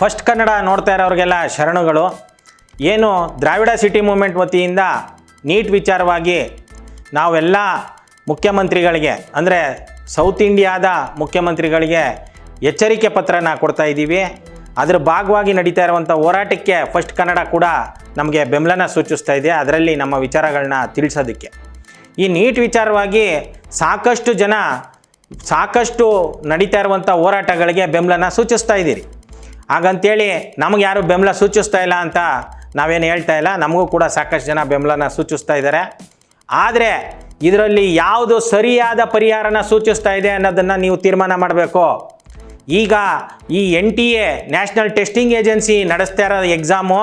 First Kannada ನೋಡ್ತಾ ಇರೋರಿಗೆಲ್ಲ ಶರಣುಗಳು. ಏನು ದ್ರಾವಿಡ city movement ವತಿಯಿಂದ ನೀಟ್ ವಿಚಾರವಾಗಿ ನಾವೆಲ್ಲ ಮುಖ್ಯಮಂತ್ರಿಗಳಿಗೆ ಅಂದರೆ ಸೌತ್ ಇಂಡಿಯಾದ ಮುಖ್ಯಮಂತ್ರಿಗಳಿಗೆ ಎಚ್ಚರಿಕೆ ಪತ್ರನ ಕೊಡ್ತಾ ಇದ್ದೀವಿ. ಅದರ ಭಾಗವಾಗಿ ನಡೀತಾ ಇರುವಂಥ ಹೋರಾಟಕ್ಕೆ ಫಸ್ಟ್ ಕನ್ನಡ ಕೂಡ ನಮಗೆ ಬೆಂಬಲನ ಸೂಚಿಸ್ತಾ ಇದೆ, ಅದರಲ್ಲಿ ನಮ್ಮ ವಿಚಾರಗಳನ್ನ ತಿಳಿಸೋದಕ್ಕೆ. ಈ ನೀಟ್ ವಿಚಾರವಾಗಿ ಸಾಕಷ್ಟು ಜನ ಸಾಕಷ್ಟು ನಡೀತಾ ಇರುವಂಥ ಹೋರಾಟಗಳಿಗೆ ಬೆಂಬಲನ ಸೂಚಿಸ್ತಾ ಇದ್ದೀರಿ. ಹಾಗಂತೇಳಿ ನಮಗೆ ಯಾರು ಬೆಂಬಲ ಸೂಚಿಸ್ತಾ ಇಲ್ಲ ಅಂತ ನಾವೇನು ಹೇಳ್ತಾ ಇಲ್ಲ, ನಮಗೂ ಕೂಡ ಸಾಕಷ್ಟು ಜನ ಬೆಂಬಲನ ಸೂಚಿಸ್ತಾ ಇದ್ದಾರೆ. ಆದರೆ ಇದರಲ್ಲಿ ಯಾವುದು ಸರಿಯಾದ ಪರಿಹಾರನ ಸೂಚಿಸ್ತಾ ಇದೆ ಅನ್ನೋದನ್ನು ನೀವು ತೀರ್ಮಾನ ಮಾಡಬೇಕು. ಈಗ ಈ NTA ನ್ಯಾಷನಲ್ ಟೆಸ್ಟಿಂಗ್ ಏಜೆನ್ಸಿ ನಡೆಸ್ತಾ ಇರೋ ಎಕ್ಸಾಮು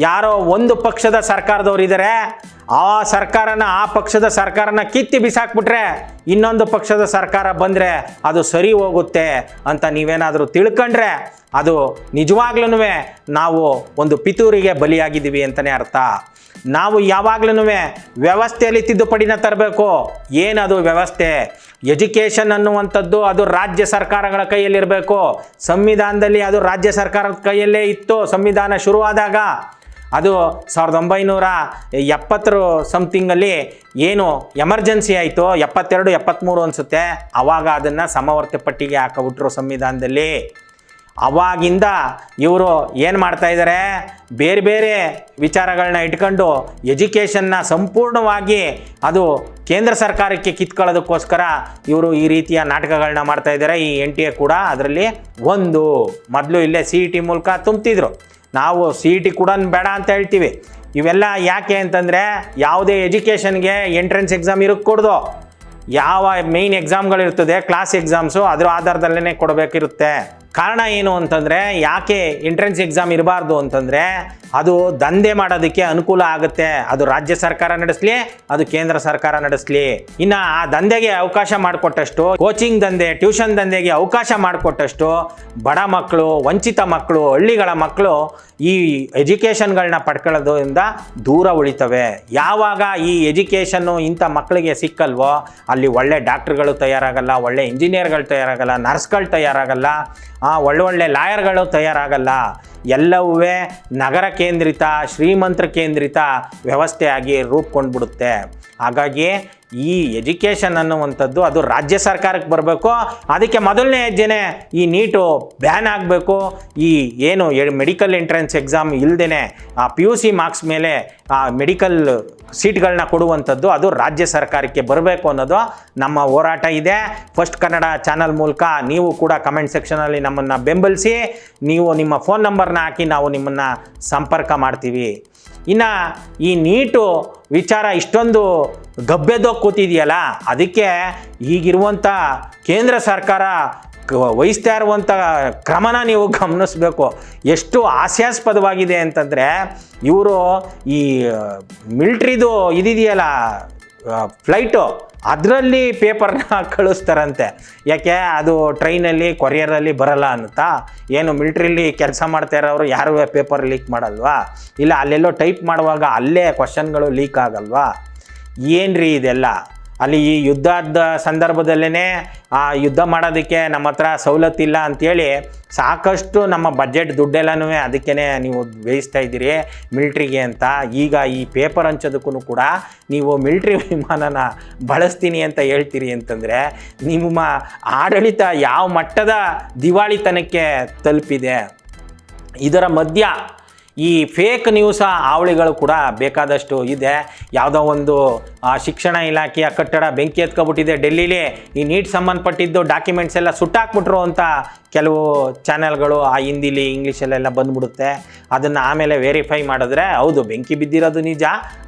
ಯಾರೋ ಒಂದು ಪಕ್ಷದ ಸರ್ಕಾರದವ್ರು ಇದ್ದಾರೆ, ಆ ಪಕ್ಷದ ಸರ್ಕಾರನ ಕಿತ್ತಿ ಬಿಸಾಕ್ಬಿಟ್ರೆ ಇನ್ನೊಂದು ಪಕ್ಷದ ಸರ್ಕಾರ ಬಂದರೆ ಅದು ಸರಿ ಹೋಗುತ್ತೆ ಅಂತ ನೀವೇನಾದರೂ ತಿಳ್ಕೊಂಡ್ರೆ ಅದು ನಿಜವಾಗ್ಲೂ ನಾವು ಒಂದು ಪಿತೂರಿಗೆ ಬಲಿಯಾಗಿದ್ದೀವಿ ಅಂತಲೇ ಅರ್ಥ. ನಾವು ಯಾವಾಗ್ಲೂ ವ್ಯವಸ್ಥೆಯಲ್ಲಿ ತಿದ್ದುಪಡಿನ ತರಬೇಕು. ಏನದು ವ್ಯವಸ್ಥೆ? ಎಜುಕೇಷನ್ ಅನ್ನುವಂಥದ್ದು ಅದು ರಾಜ್ಯ ಸರ್ಕಾರಗಳ ಕೈಯಲ್ಲಿರಬೇಕು. ಸಂವಿಧಾನದಲ್ಲಿ ಅದು ರಾಜ್ಯ ಸರ್ಕಾರದ ಕೈಯಲ್ಲೇ ಇತ್ತು. ಸಂವಿಧಾನ ಶುರುವಾದಾಗ ಅದು 1970 ಸಮಥಿಂಗಲ್ಲಿ ಏನು ಎಮರ್ಜೆನ್ಸಿ ಆಯಿತು, 72 73 ಅನಿಸುತ್ತೆ, ಆವಾಗ ಅದನ್ನು ಸಮವರ್ತಿ ಪಟ್ಟಿಗೆ ಹಾಕಿಬಿಟ್ರು ಸಂವಿಧಾನದಲ್ಲಿ. ಅವಾಗಿಂದ ಇವರು ಏನು ಮಾಡ್ತಾಯಿದ್ದಾರೆ, ಬೇರೆ ಬೇರೆ ವಿಚಾರಗಳನ್ನ ಇಟ್ಕೊಂಡು ಎಜುಕೇಷನ್ನ ಸಂಪೂರ್ಣವಾಗಿ ಅದು ಕೇಂದ್ರ ಸರ್ಕಾರಕ್ಕೆ ಕಿತ್ಕೊಳ್ಳೋದಕ್ಕೋಸ್ಕರ ಇವರು ಈ ರೀತಿಯ ನಾಟಕಗಳನ್ನ ಮಾಡ್ತಾಯಿದ್ದಾರೆ. ಈ NTA ಕೂಡ ಅದರಲ್ಲಿ ಒಂದು. ಮೊದಲು ಇಲ್ಲೇ CET ಮೂಲಕ ತುಂಬ್ತಿದ್ರು. ನಾವು CET ಕೂಡ ಬೇಡ ಅಂತ ಹೇಳ್ತೀವಿ. ಇವೆಲ್ಲ ಯಾಕೆ ಅಂತಂದರೆ ಯಾವುದೇ ಎಜುಕೇಷನ್ಗೆ ಎಂಟ್ರೆನ್ಸ್ ಎಕ್ಸಾಮ್ ಇರக்கூಡ್ದು. ಯಾವ ಮೇಯ್ನ್ ಎಕ್ಸಾಮ್ಗಳಿರ್ತದೆ ಕ್ಲಾಸ್ ಎಕ್ಸಾಮ್ಸು ಅದರ ಆಧಾರದಲ್ಲೇ ಕೊಡಬೇಕಿರುತ್ತೆ. ಕಾರಣ ಏನು ಅಂತಂದರೆ ಯಾಕೆ ಎಂಟ್ರೆನ್ಸ್ ಎಕ್ಸಾಮ್ ಇರಬಾರ್ದು ಅಂತಂದರೆ ಅದು ದಂಧೆ ಮಾಡೋದಕ್ಕೆ ಅನುಕೂಲ ಆಗುತ್ತೆ. ಅದು ರಾಜ್ಯ ಸರ್ಕಾರ ನಡೆಸಲಿ, ಅದು ಕೇಂದ್ರ ಸರ್ಕಾರ ನಡೆಸಲಿ. ಇನ್ನು ಆ ದಂಧೆಗೆ ಅವಕಾಶ ಮಾಡಿಕೊಟ್ಟಷ್ಟು, ಕೋಚಿಂಗ್ ದಂಧೆ ಟ್ಯೂಷನ್ ದಂಧೆಗೆ ಅವಕಾಶ ಮಾಡಿಕೊಟ್ಟಷ್ಟು ಬಡ ಮಕ್ಕಳು, ವಂಚಿತ ಮಕ್ಕಳು, ಹಳ್ಳಿಗಳ ಮಕ್ಕಳು ಈ ಎಜುಕೇಷನ್ಗಳನ್ನ ಪಡ್ಕೊಳ್ಳೋದ್ರಿಂದ ದೂರ ಉಳಿತವೆ. ಯಾವಾಗ ಈ ಎಜುಕೇಷನ್ನು ಇಂಥ ಮಕ್ಕಳಿಗೆ ಸಿಕ್ಕಲ್ವೋ ಅಲ್ಲಿ ಒಳ್ಳೆ ಡಾಕ್ಟ್ರುಗಳು ತಯಾರಾಗಲ್ಲ, ಒಳ್ಳೆ ಇಂಜಿನಿಯರ್ಗಳು ತಯಾರಾಗಲ್ಲ, ನರ್ಸ್ಗಳು ತಯಾರಾಗಲ್ಲ, ಒಳ್ಳೊಳ್ಳೆ ಲಾಯರ್ಗಳು ತಯಾರಾಗಲ್ಲ. ಎಲ್ಲವೂ ನಗರ ಕೇಂದ್ರಿತ, ಶ್ರೀಮಂತರ ಕೇಂದ್ರಿತ ವ್ಯವಸ್ಥೆಯಾಗಿ ರೂಪುಗೊಂಡ್ಬಿಡುತ್ತೆ. ಹಾಗಾಗಿ ಈ ಎಜುಕೇಷನ್ ಅನ್ನುವಂಥದ್ದು ಅದು ರಾಜ್ಯ ಸರ್ಕಾರಕ್ಕೆ ಬರಬೇಕು. ಅದಕ್ಕೆ ಮೊದಲನೇ ಹೆಜ್ಜೆನೇ ಈ ನೀಟು ಬ್ಯಾನ್ ಆಗಬೇಕು. ಈ ಏನು ಮೆಡಿಕಲ್ ಎಂಟ್ರೆನ್ಸ್ ಎಕ್ಸಾಮ್ ಇಲ್ಲದೇ ಆ PUC ಮಾರ್ಕ್ಸ್ ಮೇಲೆ ಆ ಮೆಡಿಕಲ್ ಸೀಟ್ಗಳನ್ನ ಕೊಡುವಂಥದ್ದು ಅದು ರಾಜ್ಯ ಸರ್ಕಾರಕ್ಕೆ ಬರಬೇಕು ಅನ್ನೋದು ನಮ್ಮ ಹೋರಾಟ ಇದೆ. ಫಸ್ಟ್ ಕನ್ನಡ ಚಾನಲ್ ಮೂಲಕ ನೀವು ಕೂಡ ಕಮೆಂಟ್ ಸೆಕ್ಷನಲ್ಲಿ ನಮ್ಮನ್ನು ಬೆಂಬಲಿಸಿ, ನೀವು ನಿಮ್ಮ ಫೋನ್ ನಂಬರ್ನ ಹಾಕಿ ನಾವು ನಿಮ್ಮನ್ನು ಸಂಪರ್ಕ ಮಾಡ್ತೀವಿ. ಇನ್ನು ಈ ನೀಟು ವಿಚಾರ ಇಷ್ಟೊಂದು ಗಬ್ಬೆದೋಗಿ ಕೂತಿದೆಯಲ್ಲ, ಅದಕ್ಕೆ ಈಗಿರುವಂಥ ಕೇಂದ್ರ ಸರ್ಕಾರ ವಹಿಸ್ತಾ ಇರುವಂಥ ಕ್ರಮನ ನೀವು ಗಮನಿಸಬೇಕು. ಎಷ್ಟು ಹಾಸ್ಯಾಸ್ಪದವಾಗಿದೆ ಅಂತಂದರೆ ಇವರು ಈ ಮಿಲ್ಟ್ರಿದು ಇದಿದೆಯಲ್ಲ ಫ್ಲೈಟು, ಅದರಲ್ಲಿ ಪೇಪರ್ನ ಕಳಿಸ್ತಾರಂತೆ. ಯಾಕೆ ಅದು ಟ್ರೈನಲ್ಲಿ ಕೊರಿಯರಲ್ಲಿ ಬರಲ್ಲ ಅಂತ. ಏನು ಮಿಲ್ಟ್ರಿಲಿ ಕೆಲಸ ಮಾಡ್ತಾ ಇರೋರು ಯಾರೂ ಪೇಪರ್ ಲೀಕ್ ಮಾಡಲ್ವಾ? ಇಲ್ಲ ಅಲ್ಲೆಲ್ಲೋ ಟೈಪ್ ಮಾಡುವಾಗ ಅಲ್ಲೇ ಕ್ವಶನ್ಗಳು ಲೀಕ್ ಆಗಲ್ವಾ? ಏನ್ರಿ ಇದೆಲ್ಲ? ಅಲ್ಲಿ ಈ ಯುದ್ಧದ ಸಂದರ್ಭದಲ್ಲೇ ಆ ಯುದ್ಧ ಮಾಡೋದಕ್ಕೆ ನಮ್ಮ ಹತ್ರ ಸವಲತ್ತಿಲ್ಲ ಅಂಥೇಳಿ ಸಾಕಷ್ಟು ನಮ್ಮ ಬಜೆಟ್ ದುಡ್ಡೆಲ್ಲನೂ ಅದಕ್ಕೇ ನೀವು ಬೇಯಿಸ್ತಾ ಇದ್ದೀರಿ ಮಿಲ್ಟ್ರಿಗೆ ಅಂತ. ಈಗ ಈ ಪೇಪರ್ ಹಂಚೋದಕ್ಕೂ ಕೂಡ ನೀವು ಮಿಲ್ಟ್ರಿ ವಿಮಾನನ ಬಳಸ್ತೀನಿ ಅಂತ ಹೇಳ್ತೀರಿ ಅಂತಂದರೆ ನಿಮ್ಮ ಆಡಳಿತ ಯಾವ ಮಟ್ಟದ ದಿವಾಳಿತನಕ್ಕೆ ತಲುಪಿದೆ? ಇದರ ಮಧ್ಯ ಈ ಫೇಕ್ ನ್ಯೂಸ ಹಾವಳಿಗಳು ಕೂಡ ಬೇಕಾದಷ್ಟು ಇದೆ. ಯಾವುದೋ ಒಂದು ಶಿಕ್ಷಣ ಇಲಾಖೆಯ ಕಟ್ಟಡ ಬೆಂಕಿ ಎತ್ಕೊಬಿಟ್ಟಿದೆ ಡೆಲ್ಲಿಲಿ, ಈ ನೀಟ್ ಸಂಬಂಧಪಟ್ಟಿದ್ದು ಡಾಕ್ಯುಮೆಂಟ್ಸ್ ಎಲ್ಲ ಸುಟ್ಟಾಕ್ಬಿಟ್ರು ಅಂತ ಕೆಲವು ಚಾನೆಲ್ಗಳು ಆ ಹಿಂದಿಲಿ ಇಂಗ್ಲೀಷಲ್ಲೆಲ್ಲ ಬಂದ್ಬಿಡುತ್ತೆ. ಅದನ್ನು ಆಮೇಲೆ ವೆರಿಫೈ ಮಾಡಿದ್ರೆ ಹೌದು ಬೆಂಕಿ ಬಿದ್ದಿರೋದು ನಿಜ,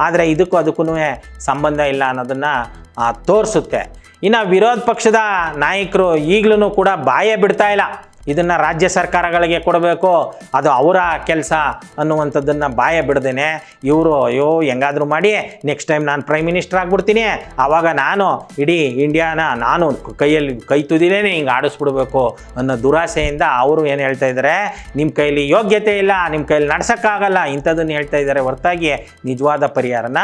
ಆದರೆ ಅದಕ್ಕೂ ಸಂಬಂಧ ಇಲ್ಲ ಅನ್ನೋದನ್ನು ತೋರಿಸುತ್ತೆ. ಇನ್ನು ವಿರೋಧ ಪಕ್ಷದ ನಾಯಕರು ಈಗಲೂ ಕೂಡ ಬಾಯೇ ಬಿಡ್ತಾ ಇಲ್ಲ. ಇದನ್ನು ರಾಜ್ಯ ಸರ್ಕಾರಗಳಿಗೆ ಕೊಡಬೇಕು, ಅದು ಅವರ ಕೆಲಸ ಅನ್ನುವಂಥದ್ದನ್ನು ಬಾಯ ಬಿಡ್ದೇನೆ ಇವರು ಹೆಂಗಾದರೂ ಮಾಡಿ ನೆಕ್ಸ್ಟ್ ಟೈಮ್ ನಾನು ಪ್ರೈಮ್ ಮಿನಿಸ್ಟರ್ ಆಗಿಬಿಡ್ತೀನಿ, ಆವಾಗ ನಾನು ಇಡೀ ಇಂಡಿಯಾನ ನಾನು ಕೈ ತುದಿಲೇ ಹಿಂಗೆ ಆಡಿಸ್ಬಿಡ್ಬೇಕು ಅನ್ನೋ ದುರಾಸೆಯಿಂದ ಅವರು ಏನು ಹೇಳ್ತಾ ಇದ್ದಾರೆ, ನಿಮ್ಮ ಕೈಲಿ ಯೋಗ್ಯತೆ ಇಲ್ಲ, ನಿಮ್ಮ ಕೈಲಿ ನಡ್ಸೋಕ್ಕಾಗಲ್ಲ, ಇಂಥದ್ದನ್ನು ಹೇಳ್ತಾ ಇದ್ದಾರೆ ಹೊರತಾಗಿ ನಿಜವಾದ ಪರಿಹಾರನ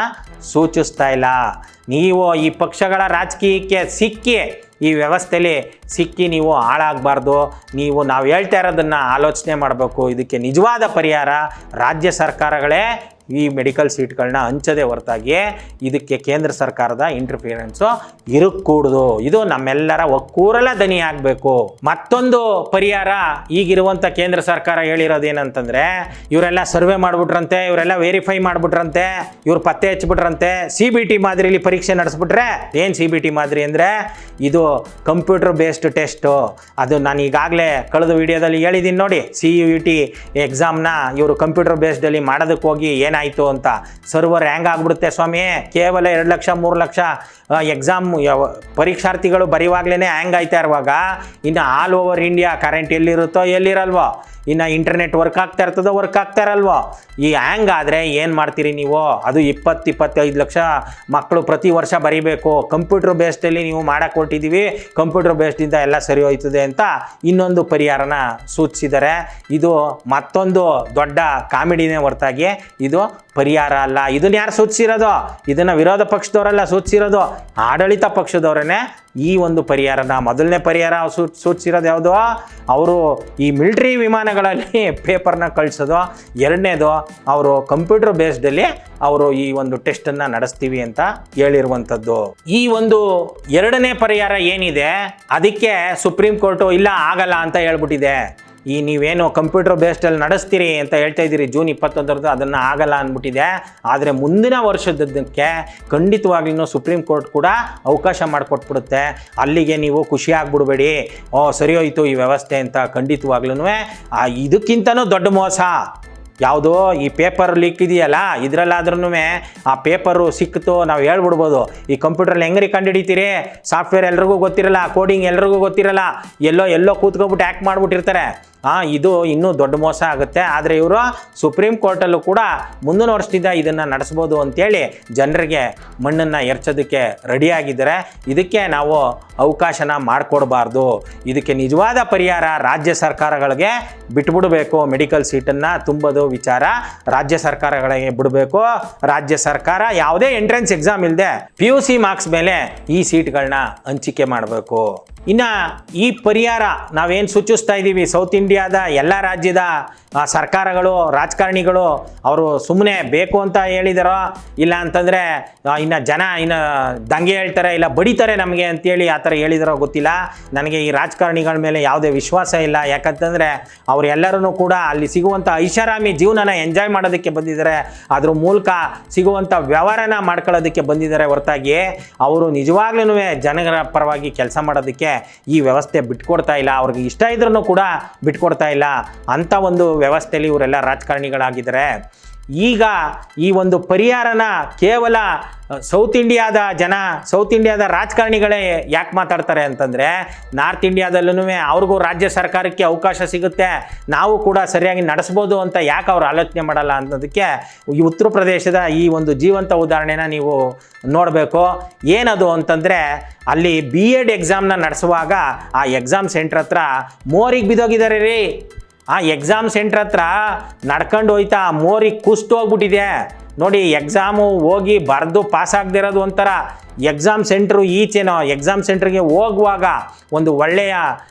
ಸೂಚಿಸ್ತಾ ಇಲ್ಲ. ನೀವು ಈ ಪಕ್ಷಗಳ ರಾಜಕೀಯಕ್ಕೆ ಸಿಕ್ಕಿ ಈ ವ್ಯವಸ್ಥೆಯಲ್ಲಿ ಸಿಕ್ಕಿ ನೀವು ಹಾಳಾಗಬಾರ್ದು. ನಾವು ಹೇಳ್ತಾ ಇರೋದನ್ನು ಆಲೋಚನೆ ಮಾಡಬೇಕು. ಇದಕ್ಕೆ ನಿಜವಾದ ಪರಿಹಾರ ರಾಜ್ಯ ಸರ್ಕಾರಗಳೇ ಈ ಮೆಡಿಕಲ್ ಸೀಟ್ಗಳನ್ನ ಹಂಚದೆ ಹೊರತಾಗಿ ಇದಕ್ಕೆ ಕೇಂದ್ರ ಸರ್ಕಾರದ ಇಂಟರ್ಫಿಯರೆನ್ಸು ಇರಕ್ಕೂಡ್ದು. ಇದು ನಮ್ಮೆಲ್ಲರ ಒಕ್ಕೂರಲ ದನಿ ಆಗಬೇಕು. ಮತ್ತೊಂದು ಪರಿಹಾರ ಈಗಿರುವಂಥ ಕೇಂದ್ರ ಸರ್ಕಾರ ಹೇಳಿರೋದೇನಂತಂದರೆ, ಇವರೆಲ್ಲ ಸರ್ವೆ ಮಾಡಿಬಿಟ್ರಂತೆ, ಇವರೆಲ್ಲ ವೆರಿಫೈ ಮಾಡಿಬಿಟ್ರಂತೆ, ಇವ್ರು ಪತ್ತೆ ಹಚ್ಬಿಟ್ರಂತೆ, CBT ಮಾದರಿಲಿ ಪರೀಕ್ಷೆ ನಡೆಸ್ಬಿಟ್ರೆ. ಏನು CBT ಮಾದರಿ ಅಂದರೆ ಇದು ಕಂಪ್ಯೂಟರ್ ಬೇಸ್ಡ್ ಟೆಸ್ಟು. ಅದು ನಾನು ಈಗಾಗಲೇ ಕಳೆದ ವಿಡಿಯೋದಲ್ಲಿ ಹೇಳಿದ್ದೀನಿ ನೋಡಿ. CUET ಎಕ್ಸಾಮ್ನ ಇವರು ಕಂಪ್ಯೂಟರ್ ಬೇಸ್ಡಲ್ಲಿ ಮಾಡೋದಕ್ಕೆ ಹೋಗಿ ಏನಾಯಿತು ಅಂತ ಸರ್ವರ್ ಹ್ಯಾಂಗ್ ಆಗಿಬಿಡುತ್ತೆ ಸ್ವಾಮಿ. ಕೇವಲ 2 ಲಕ್ಷ 3 ಲಕ್ಷ ಎಕ್ಸಾಮ್ ಪರೀಕ್ಷಾರ್ಥಿಗಳು ಬರೆಯುವಾಗಲೇ ಹ್ಯಾಂಗ್ ಆಯ್ತಾ ಇರುವಾಗ ಇನ್ನು ಆಲ್ ಓವರ್ ಇಂಡಿಯಾ ಕರೆಂಟ್ ಎಲ್ಲಿರುತ್ತೋ ಎಲ್ಲಿರಲ್ವೋ, ಇನ್ನು ಇಂಟರ್ನೆಟ್ ವರ್ಕ್ ಆಗ್ತಾ ಇರ್ತದೋ ವರ್ಕ್ ಆಗ್ತಾ ಇರಲ್ವೋ. ಈ ಹ್ಯಾಂಗ್ ಆದರೆ ಏನು ಮಾಡ್ತೀರಿ ನೀವು? ಅದು 20-25 ಲಕ್ಷ ಮಕ್ಕಳು ಪ್ರತಿ ವರ್ಷ ಬರೀಬೇಕು. ಕಂಪ್ಯೂಟರ್ ಬೇಸ್ಡಲ್ಲಿ ನೀವು ಮಾಡಕ್ಕೆ ಹೊರಟಿದ್ದೀವಿ, ಕಂಪ್ಯೂಟರ್ ಬೇಸ್ಡಿಂದ ಎಲ್ಲ ಸರಿ ಹೋಯ್ತದೆ ಅಂತ ಇನ್ನೊಂದು ಪರಿಹಾರನ ಸೂಚಿಸಿದ್ದಾರೆ. ಇದು ಮತ್ತೊಂದು ದೊಡ್ಡ ಕಾಮಿಡಿನೇ ಹೊರತಾಗಿ ಇದು ಪರಿಹಾರ ಅಲ್ಲ. ಇದನ್ನು ಯಾರು ಸೂಚಿಸಿರೋದು? ಇದನ್ನು ವಿರೋಧ ಪಕ್ಷದವರೆಲ್ಲ ಸೂಚಿಸಿರೋದು, ಆಡಳಿತ ಪಕ್ಷದವರೇ ಈ ಒಂದು ಪರಿಹಾರನ. ಮೊದಲನೇ ಪರಿಹಾರ ಸೂಚಿಸಿರೋದು ಯಾವುದು? ಅವರು ಈ ಮಿಲಿಟ್ರಿ ವಿಮಾನಗಳಲ್ಲಿ ಪೇಪರ್ನ ಕಳಿಸೋದು. ಎರಡನೇದು ಅವರು ಕಂಪ್ಯೂಟರ್ ಬೇಸ್ಡಲ್ಲಿ ಅವರು ಈ ಒಂದು ಟೆಸ್ಟನ್ನು ನಡೆಸ್ತೀವಿ ಅಂತ ಹೇಳಿರುವಂಥದ್ದು. ಈ ಒಂದು ಎರಡನೇ ಪರಿಹಾರ ಏನಿದೆ ಅದಕ್ಕೆ ಸುಪ್ರೀಂ ಕೋರ್ಟು ಇಲ್ಲ ಆಗಲ್ಲ ಅಂತ ಹೇಳ್ಬಿಟ್ಟಿದೆ. ನೀವೇನು ಕಂಪ್ಯೂಟರ್ ಬೇಸ್ಡಲ್ಲಿ ನಡೆಸ್ತೀರಿ ಅಂತ ಹೇಳ್ತಾ ಇದ್ದೀರಿ ಜೂನ್ 21 ಅದನ್ನು ಆಗಲ್ಲ ಅಂದ್ಬಿಟ್ಟಿದೆ. ಆದರೆ ಮುಂದಿನ ವರ್ಷದಕ್ಕೆ ಖಂಡಿತವಾಗ್ಲೂ ಸುಪ್ರೀಂ ಕೋರ್ಟ್ ಕೂಡ ಅವಕಾಶ ಮಾಡಿಕೊಟ್ಬಿಡುತ್ತೆ. ಅಲ್ಲಿಗೆ ನೀವು ಖುಷಿ ಆಗ್ಬಿಡ್ಬೇಡಿ, ಸರಿ ಹೋಯ್ತು ಈ ವ್ಯವಸ್ಥೆ ಅಂತ. ಖಂಡಿತವಾಗ್ಲೂ ಇದಕ್ಕಿಂತನೂ ದೊಡ್ಡ ಮೋಸ ಯಾವುದು? ಈ ಪೇಪರ್ ಲೀಕ್ ಇದೆಯಲ್ಲ, ಇದರಲ್ಲಾದ್ರೂ ಆ ಪೇಪರು ಸಿಕ್ಕಿತು ನಾವು ಹೇಳ್ಬಿಡ್ಬೋದು. ಈ ಕಂಪ್ಯೂಟ್ರಲ್ಲಿ ಹೆಂಗ್ರಿ ಕಂಡುಹಿಡಿತೀರಿ? ಸಾಫ್ಟ್ವೇರ್ ಎಲ್ರಿಗೂ ಗೊತ್ತಿರಲ್ಲ, ಕೋಡಿಂಗ್ ಎಲ್ರಿಗೂ ಗೊತ್ತಿರಲ್ಲ, ಎಲ್ಲೋ ಕೂತ್ಕೊಬಿಟ್ಟು ಹ್ಯಾಕ್ ಮಾಡಿಬಿಟ್ಟಿರ್ತಾರೆ. ಇದು ಇನ್ನೂ ದೊಡ್ಡ ಮೋಸ ಆಗುತ್ತೆ. ಆದರೆ ಇವರು ಸುಪ್ರೀಂ ಕೋರ್ಟಲ್ಲೂ ಕೂಡ ಮುಂದಿನ ವರ್ಷದಿಂದ ಇದನ್ನು ನಡೆಸ್ಬೋದು ಅಂತೇಳಿ ಜನರಿಗೆ ಮಣ್ಣನ್ನು ಎರಚೋದಕ್ಕೆ ರೆಡಿಯಾಗಿದ್ದಾರೆ. ಇದಕ್ಕೆ ನಾವು ಅವಕಾಶನ ಮಾಡಿಕೊಡ್ಬಾರ್ದು. ಇದಕ್ಕೆ ನಿಜವಾದ ಪರಿಹಾರ ರಾಜ್ಯ ಸರ್ಕಾರಗಳಿಗೆ ಬಿಟ್ಬಿಡಬೇಕು. ಮೆಡಿಕಲ್ ಸೀಟನ್ನು ತುಂಬೋದು ವಿಚಾರ ರಾಜ್ಯ ಸರ್ಕಾರಗಳಿಗೆ ಬಿಡಬೇಕು. ರಾಜ್ಯ ಸರ್ಕಾರ ಯಾವುದೇ ಎಂಟ್ರೆನ್ಸ್ ಎಕ್ಸಾಮ್ ಇಲ್ಲದೆ PUC ಮಾರ್ಕ್ಸ್ ಮೇಲೆ ಈ ಸೀಟ್ಗಳನ್ನ ಹಂಚಿಕೆ ಮಾಡಬೇಕು. ಇನ್ನು ಈ ಪರಿಹಾರ ನಾವೇನು ಸೂಚಿಸ್ತಾ ಇದ್ದೀವಿ, ಸೌತ್ ಇಂಡಿಯಾದ ಎಲ್ಲ ರಾಜ್ಯದ ಸರ್ಕಾರಗಳು, ರಾಜಕಾರಣಿಗಳು ಅವರು ಸುಮ್ಮನೆ ಬೇಕು ಅಂತ ಹೇಳಿದಾರೋ, ಇಲ್ಲ ಅಂತಂದರೆ ಇನ್ನು ಜನ ದಂಗೆ ಹೇಳ್ತಾರೆ, ಇಲ್ಲ ಬಡಿತಾರೆ ನಮಗೆ ಅಂತೇಳಿ ಆ ಥರ ಹೇಳಿದಾರೋ ಗೊತ್ತಿಲ್ಲ. ನನಗೆ ಈ ರಾಜಕಾರಣಿಗಳ ಮೇಲೆ ಯಾವುದೇ ವಿಶ್ವಾಸ ಇಲ್ಲ. ಯಾಕಂತಂದರೆ ಅವರೆಲ್ಲರೂ ಕೂಡ ಅಲ್ಲಿ ಸಿಗುವಂಥ ಐಷಾರಾಮಿ ಜೀವನನ ಎಂಜಾಯ್ ಮಾಡೋದಕ್ಕೆ ಬಂದಿದ್ದಾರೆ. ಅದ್ರ ಮೂಲಕ ಸಿಗುವಂಥ ವ್ಯವಹಾರನ ಮಾಡ್ಕೊಳ್ಳೋದಕ್ಕೆ ಬಂದಿದ್ದಾರೆ ಹೊರತಾಗಿ ಅವರು ನಿಜವಾಗ್ಲೂ ಜನಗಳ ಪರವಾಗಿ ಕೆಲಸ ಮಾಡೋದಕ್ಕೆ ಈ ವ್ಯವಸ್ಥೆ ಬಿಟ್ಕೊಡ್ತಾ ಇಲ್ಲ. ಅವ್ರಿಗೆ ಇಷ್ಟ ಇದ್ರೂ ಕೂಡ ಬಿಟ್ಕೊಡ್ತಾ ಇಲ್ಲ. ಅಂಥ ಒಂದು ವ್ಯವಸ್ಥೆಯಲ್ಲಿ ಇವರೆಲ್ಲ ರಾಜಕಾರಣಿಗಳಾಗಿದ್ದಾರೆ. ಈಗ ಈ ಒಂದು ಪರಿಹಾರನ ಕೇವಲ ಸೌತ್ ಇಂಡಿಯಾದ ರಾಜಕಾರಣಿಗಳೇ ಯಾಕೆ ಮಾತಾಡ್ತಾರೆ ಅಂತಂದರೆ, ನಾರ್ತ್ ಇಂಡಿಯಾದಲ್ಲೂ ಅವ್ರಿಗೂ ರಾಜ್ಯ ಸರ್ಕಾರಕ್ಕೆ ಅವಕಾಶ ಸಿಗುತ್ತೆ, ನಾವು ಕೂಡ ಸರಿಯಾಗಿ ನಡೆಸ್ಬೋದು ಅಂತ ಯಾಕೆ ಅವ್ರು ಆಲೋಚನೆ ಮಾಡಲ್ಲ ಅನ್ನೋದಕ್ಕೆ ಈ ಉತ್ತರ ಪ್ರದೇಶದ ಈ ಒಂದು ಜೀವಂತ ಉದಾಹರಣೆನ ನೀವು ನೋಡಬೇಕು. ಏನದು ಅಂತಂದರೆ, ಅಲ್ಲಿ B.Ed ಎಕ್ಸಾಮ್ನ ನಡೆಸುವಾಗ ಆ ಎಕ್ಸಾಮ್ ಸೆಂಟ್ರ್ ಹತ್ರ ಮೋರಿಗೆ ಬಿದ್ದೋಗಿದ್ದಾರೆ ರೀ. ಆ ಎಕ್ಸಾಮ್ ಸೆಂಟ್ರ್ ಹತ್ರ ನಡ್ಕೊಂಡು ಹೋಯ್ತಾ ಮೋರಿಗೆ ಕುಸ್ತು ಹೋಗ್ಬಿಟ್ಟಿದೆ ನೋಡಿ. ಎಕ್ಸಾಮು ಹೋಗಿ ಬರೆದು ಪಾಸ್ ಆಗದಿರೋದು ಒಂಥರ. ಎಕ್ಸಾಮ್ ಸೆಂಟ್ರು ಈಚೆನೋ ಎಕ್ಸಾಮ್ ಸೆಂಟ್ರಿಗೆ ಹೋಗುವಾಗ ಒಂದು ಒಳ್ಳೆಯ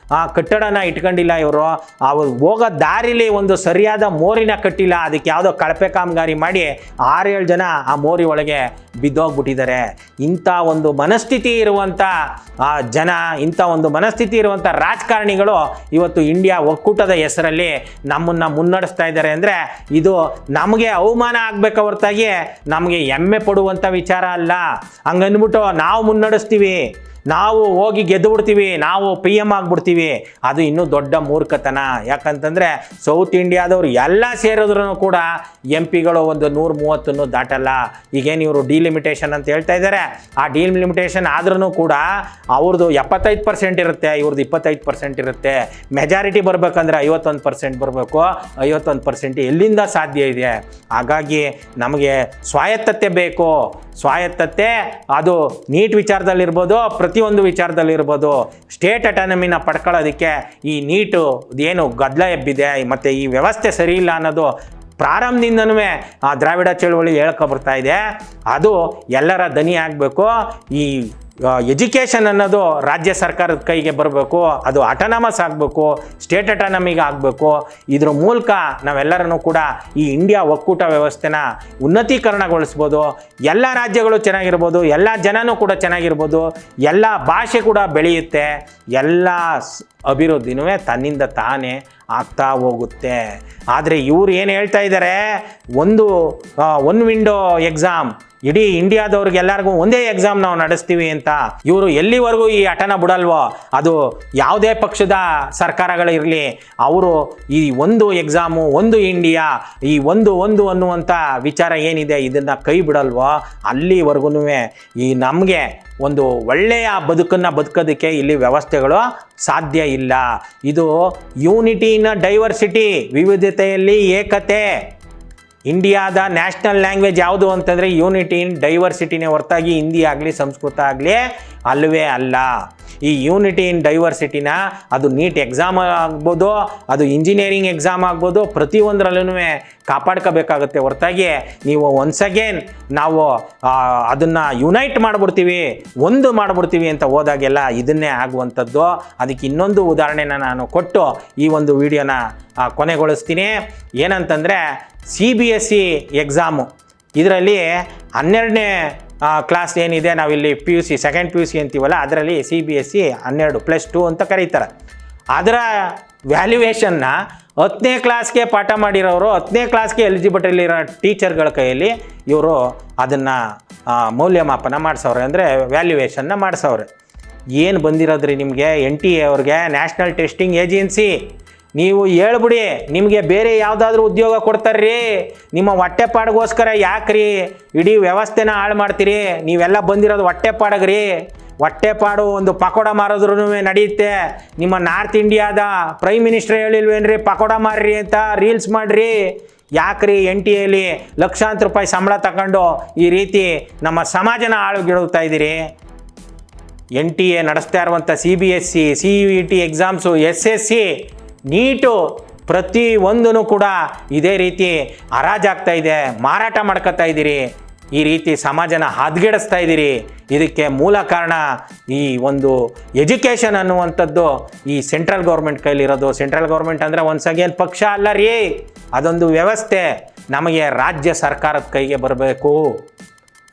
ಕಟ್ಟಡನ ಇಟ್ಕೊಂಡಿಲ್ಲ ಇವರು. ಅವ್ರು ಹೋಗೋ ದಾರಿಲಿ ಒಂದು ಸರಿಯಾದ ಮೋರಿನ ಕಟ್ಟಿಲ್ಲ. ಅದಕ್ಕೆ ಯಾವುದೋ ಕಳಪೆ ಕಾಮಗಾರಿ ಮಾಡಿ 6-7 ಜನ ಆ ಮೋರಿ ಒಳಗೆ ಬಿದ್ದೋಗ್ಬಿಟ್ಟಿದ್ದಾರೆ. ಇಂಥ ಒಂದು ಮನಸ್ಥಿತಿ ಇರುವಂಥ ಜನ, ಇಂಥ ಒಂದು ಮನಸ್ಥಿತಿ ಇರುವಂಥ ರಾಜಕಾರಣಿಗಳು ಇವತ್ತು ಇಂಡಿಯಾ ಒಕ್ಕೂಟದ ಹೆಸರಲ್ಲಿ ನಮ್ಮನ್ನು ಮುನ್ನಡೆಸ್ತಾ ಇದ್ದಾರೆ. ಅಂದರೆ ಇದು ನಮಗೆ ಅವಮಾನ ಆಗಬೇಕು ಹೊರತಾಗಿ ನಮಗೆ ಹೆಮ್ಮೆ ಪಡುವಂಥ ವಿಚಾರ ಅಲ್ಲ. ಹಂಗನ್ಬಿಟ್ಟು ನಾವು ಮುನ್ನಡೆಸ್ತೀವಿ, ನಾವು ಹೋಗಿ ಗೆದ್ದು ಬಿಡ್ತೀವಿ, ನಾವು PM ಆಗಿಬಿಡ್ತೀವಿ, ಅದು ಇನ್ನೂ ದೊಡ್ಡ ಮೂರ್ಖತನ. ಯಾಕಂತಂದರೆ ಸೌತ್ ಇಂಡಿಯಾದವ್ರು ಎಲ್ಲ ಸೇರಿದ್ರೂ ಕೂಡ MP ಒಂದು 130 ದಾಟಲ್ಲ. ಈಗೇನು ಇವರು ಡಿಲಿಮಿಟೇಷನ್ ಅಂತ ಹೇಳ್ತಾ ಇದ್ದಾರೆ, ಆ ಡಿಲಿಮಿಟೇಷನ್ ಆದ್ರೂ ಕೂಡ ಅವ್ರದ್ದು 75% ಇರುತ್ತೆ, ಇವ್ರದ್ದು 25% ಇರುತ್ತೆ. ಮೆಜಾರಿಟಿ ಬರಬೇಕಂದ್ರೆ 51% ಬರಬೇಕು. 51% ಎಲ್ಲಿಂದ ಸಾಧ್ಯ ಇದೆ? ಹಾಗಾಗಿ ನಮಗೆ ಸ್ವಾಯತ್ತತೆ ಬೇಕು. ಸ್ವಾಯತ್ತತೆ ಅದು ನೀಟ್ ವಿಚಾರದಲ್ಲಿರ್ಬೋದು, ಪ್ರತಿಯೊಂದು ವಿಚಾರದಲ್ಲಿರ್ಬೋದು. ಸ್ಟೇಟ್ ಅಟಾನಮಿನ ಪಡ್ಕೊಳ್ಳೋದಕ್ಕೆ ಈ ನೀಟು ಏನು ಗದ್ದಲ ಎಬ್ಬಿದೆ ಮತ್ತು ಈ ವ್ಯವಸ್ಥೆ ಸರಿ ಇಲ್ಲ ಅನ್ನೋದು ಪ್ರಾರಂಭದಿಂದನೂ ಆ ದ್ರಾವಿಡ ಚಳುವಳಿ ಹೇಳ್ಕೊಬರ್ತಾ ಇದೆ. ಅದು ಎಲ್ಲರ ದನಿ ಆಗಬೇಕು. ಈ ಎಜುಕೇಷನ್ ಅನ್ನೋದು ರಾಜ್ಯ ಸರ್ಕಾರದ ಕೈಗೆ ಬರಬೇಕು, ಅದು ಅಟಾನಮಸ್ ಆಗಬೇಕು, ಸ್ಟೇಟ್ ಅಟಾನಮಿಗೆ ಆಗಬೇಕು. ಇದ್ರ ಮೂಲಕ ನಾವೆಲ್ಲರೂ ಕೂಡ ಈ ಇಂಡಿಯಾ ಒಕ್ಕೂಟ ವ್ಯವಸ್ಥೆನ ಉನ್ನತೀಕರಣಗೊಳಿಸ್ಬೋದು. ಎಲ್ಲ ರಾಜ್ಯಗಳು ಚೆನ್ನಾಗಿರ್ಬೋದು, ಎಲ್ಲ ಜನನೂ ಕೂಡ ಚೆನ್ನಾಗಿರ್ಬೋದು, ಎಲ್ಲ ಭಾಷೆ ಕೂಡ ಬೆಳೆಯುತ್ತೆ, ಎಲ್ಲ ಅಭಿವೃದ್ಧಿನೂ ತನ್ನಿಂದ ತಾನೇ ಆಗ್ತಾ ಹೋಗುತ್ತೆ. ಆದರೆ ಇವ್ರು ಏನು ಹೇಳ್ತಾ ಇದ್ದಾರೆ, ಒನ್ ವಿಂಡೋ ಎಕ್ಸಾಮ್, ಇಡೀ ಇಂಡಿಯಾದವ್ರಿಗೆಲ್ಲರಿಗೂ ಒಂದೇ ಎಕ್ಸಾಮ್ ನಾವು ನಡೆಸ್ತೀವಿ ಅಂತ. ಇವರು ಎಲ್ಲಿವರೆಗೂ ಈ ಹಠನ ಬಿಡಲ್ವೋ, ಅದು ಯಾವುದೇ ಪಕ್ಷದ ಸರ್ಕಾರಗಳಿರಲಿ, ಅವರು ಈ ಒಂದು ಎಕ್ಸಾಮು, ಒಂದು ಇಂಡಿಯಾ, ಈ ಒಂದು ಅನ್ನುವಂಥ ವಿಚಾರ ಏನಿದೆ ಇದನ್ನು ಕೈ ಬಿಡಲ್ವೋ ಅಲ್ಲಿವರೆಗೂ ಈ ನಮಗೆ ಒಂದು ಒಳ್ಳೆಯ ಬದುಕನ್ನು ಬದುಕೋದಕ್ಕೆ ಇಲ್ಲಿ ವ್ಯವಸ್ಥೆಗಳು ಸಾಧ್ಯ ಇಲ್ಲ. ಇದು ಯೂನಿಟಿ ಇನ್ ಡೈವರ್ಸಿಟಿ, ವಿವಿಧತೆಯಲ್ಲಿ ಏಕತೆ. ಇಂಡಿಯಾದ ನ್ಯಾಷನಲ್ ಲ್ಯಾಂಗ್ವೇಜ್ ಯಾವುದು ಅಂತಂದರೆ ಯೂನಿಟಿ ಇನ್ ಡೈವರ್ಸಿಟಿನೇ ಹೊರತಾಗಿ ಹಿಂದಿ ಆಗಲಿ ಸಂಸ್ಕೃತ ಆಗಲಿ ಅಲ್ಲವೇ ಅಲ್ಲ. ಈ ಯೂನಿಟಿ ಇನ್ ಡೈವರ್ಸಿಟಿನ ಅದು ನೀಟ್ ಎಕ್ಸಾಮ್ ಆಗ್ಬೋದು, ಅದು ಇಂಜಿನಿಯರಿಂಗ್ ಎಕ್ಸಾಮ್ ಆಗ್ಬೋದು, ಪ್ರತಿಯೊಂದರಲ್ಲೂ ಕಾಪಾಡ್ಕೋಬೇಕಾಗುತ್ತೆ ಹೊರತಾಗಿ ನೀವು ಒನ್ಸ್ ಅಗೇನ್ ನಾವು ಅದನ್ನು ಯುನೈಟ್ ಮಾಡಿಬಿಡ್ತೀವಿ, ಒಂದು ಮಾಡಿಬಿಡ್ತೀವಿ ಅಂತ ಹೋದಾಗೆಲ್ಲ ಇದನ್ನೇ ಆಗುವಂಥದ್ದು. ಅದಕ್ಕೆ ಇನ್ನೊಂದು ಉದಾಹರಣೆನ ನಾನು ಕೊಟ್ಟು ಈ ಒಂದು ವಿಡಿಯೋನ ಕೊನೆಗೊಳಿಸ್ತೀನಿ. ಏನಂತಂದರೆ CBSE ಎಕ್ಸಾಮು, ಇದರಲ್ಲಿ 12ನೇ ಕ್ಲಾಸ್ ಏನಿದೆ, ನಾವಿಲ್ಲಿ PUC ಸೆಕೆಂಡ್ PUC ಅಂತೀವಲ್ಲ, ಅದರಲ್ಲಿ CBSE 12+2 ಅಂತ ಕರೀತಾರೆ. ಅದರ ವ್ಯಾಲ್ಯೂಯೇಷನ್ನ 10ನೇ ಕ್ಲಾಸ್ಗೆ ಪಾಠ ಮಾಡಿರೋರು, 10ನೇ ಕ್ಲಾಸ್ಗೆ ಎಲಿಜಿಬಿಲಿಟಿಲಿರೋ ಟೀಚರ್ಗಳ ಕೈಯಲ್ಲಿ ಇವರು ಅದನ್ನು ಮೌಲ್ಯಮಾಪನ ಮಾಡಿಸವ್ರೆ, ಅಂದರೆ ವ್ಯಾಲ್ಯೂಯೇಷನ್ನ ಮಾಡಿಸವ್ರೆ. ಏನು ಬಂದಿರೋದ್ರಿ ನಿಮಗೆ NTA ಅವ್ರಿಗೆ, ನ್ಯಾಷನಲ್ ಟೆಸ್ಟಿಂಗ್ ಏಜೆನ್ಸಿ. ನೀವು ಹೇಳ್ಬಿಡಿ, ನಿಮಗೆ ಬೇರೆ ಯಾವುದಾದ್ರೂ ಉದ್ಯೋಗ ಕೊಡ್ತಾರ್ರಿ, ನಿಮ್ಮ ಹೊಟ್ಟೆಪಾಡಿಗೋಸ್ಕರ ಯಾಕ್ರಿ ಇಡೀ ವ್ಯವಸ್ಥೆನ ಹಾಳು ಮಾಡ್ತೀರಿ? ನೀವೆಲ್ಲ ಬಂದಿರೋದು ಹೊಟ್ಟೆಪಾಡಗ್ರಿ. ಹೊಟ್ಟೆಪಾಡು ಒಂದು ಪಕೋಡ ಮಾರೋದ್ರೂ ನಡೆಯುತ್ತೆ. ನಿಮ್ಮ ನಾರ್ತ್ ಇಂಡಿಯಾದ ಪ್ರೈಮ್ ಮಿನಿಸ್ಟರ್ ಹೇಳಿಲ್ವೇನ್ರಿ ಪಕೋಡ ಮಾರ್ರಿ ಅಂತ, ರೀಲ್ಸ್ ಮಾಡಿರಿ. ಯಾಕ್ರಿ NTAಲಿ ಲಕ್ಷಾಂತರ ರೂಪಾಯಿ ಸಂಬಳ ತಗೊಂಡು ಈ ರೀತಿ ನಮ್ಮ ಸಮಾಜನ ಹಾಳುಗಿಡುತ್ತಾ ಇದ್ದೀರಿ? NTA ನಡೆಸ್ತಾ ಇರುವಂಥ CBSE, CET exams, SSC, NEET, ಪ್ರತಿ ಒಂದೂ ಕೂಡ ಇದೇ ರೀತಿ ಹರಾಜಾಗ್ತಾ ಇದೆ, ಮಾರಾಟ ಮಾಡ್ಕೊತಾ ಇದ್ದೀರಿ, ಈ ರೀತಿ ಸಮಾಜನ ಹದಗೆಡಿಸ್ತಾ ಇದ್ದೀರಿ. ಇದಕ್ಕೆ ಮೂಲ ಕಾರಣ ಈ ಒಂದು ಎಜುಕೇಷನ್ ಅನ್ನುವಂಥದ್ದು ಈ ಸೆಂಟ್ರಲ್ ಗೌರ್ಮೆಂಟ್ ಕೈಲಿರೋದು. ಸೆಂಟ್ರಲ್ ಗೌರ್ಮೆಂಟ್ ಅಂದರೆ ಒನ್ಸ್ ಅಗೇನ್ ಪಕ್ಷ ಅಲ್ಲ ರೀ, ಅದೊಂದು ವ್ಯವಸ್ಥೆ. ನಮಗೆ ರಾಜ್ಯ ಸರ್ಕಾರದ ಕೈಗೆ ಬರಬೇಕು,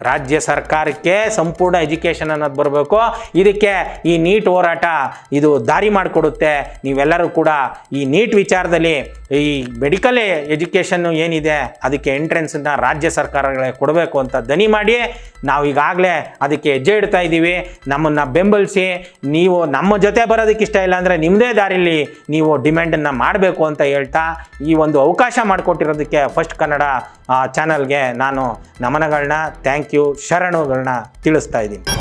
ರಾಜ್ಯ ಸರ್ಕಾರಕ್ಕೆ ಸಂಪೂರ್ಣ ಎಜುಕೇಷನ್ ಅನ್ನೋದು ಬರಬೇಕು. ಇದಕ್ಕೆ ಈ ನೀಟ್ ಹೋರಾಟ ಇದು ದಾರಿ ಮಾಡಿಕೊಡುತ್ತೆ. ನೀವೆಲ್ಲರೂ ಕೂಡ ಈ ನೀಟ್ ವಿಚಾರದಲ್ಲಿ ಈ ಮೆಡಿಕಲ್ ಎಜುಕೇಷನ್ನು ಏನಿದೆ ಅದಕ್ಕೆ ಎಂಟ್ರೆನ್ಸನ್ನು ರಾಜ್ಯ ಸರ್ಕಾರಗಳೇ ಕೊಡಬೇಕು ಅಂತ ದನಿ ಮಾಡಿ ನಾವು ಈಗಾಗಲೇ ಅದಕ್ಕೆ ಹೆಜ್ಜೆ ಇಡ್ತಾ ಇದ್ದೀವಿ. ನಮ್ಮನ್ನು ಬೆಂಬಲಿಸಿ, ನೀವು ನಮ್ಮ ಜೊತೆ ಬರೋದಕ್ಕೆ ಇಷ್ಟ ಇಲ್ಲ ಅಂದರೆ ನಿಮ್ಮದೇ ದಾರಿಲಿ ನೀವು ಡಿಮ್ಯಾಂಡನ್ನು ಮಾಡಬೇಕು ಅಂತ ಹೇಳ್ತಾ ಈ ಒಂದು ಅವಕಾಶ ಮಾಡಿಕೊಟ್ಟಿರೋದಕ್ಕೆ ಫಸ್ಟ್ ಕನ್ನಡ ಚಾನಲ್ಗೆ ನಾನು ನಮನಗಳನ್ನ, ಥ್ಯಾಂಕ್ ಯು, ಶರಣುಗಳನ್ನ ತಿಳಿಸ್ತಾ ಇದ್ದೀನಿ.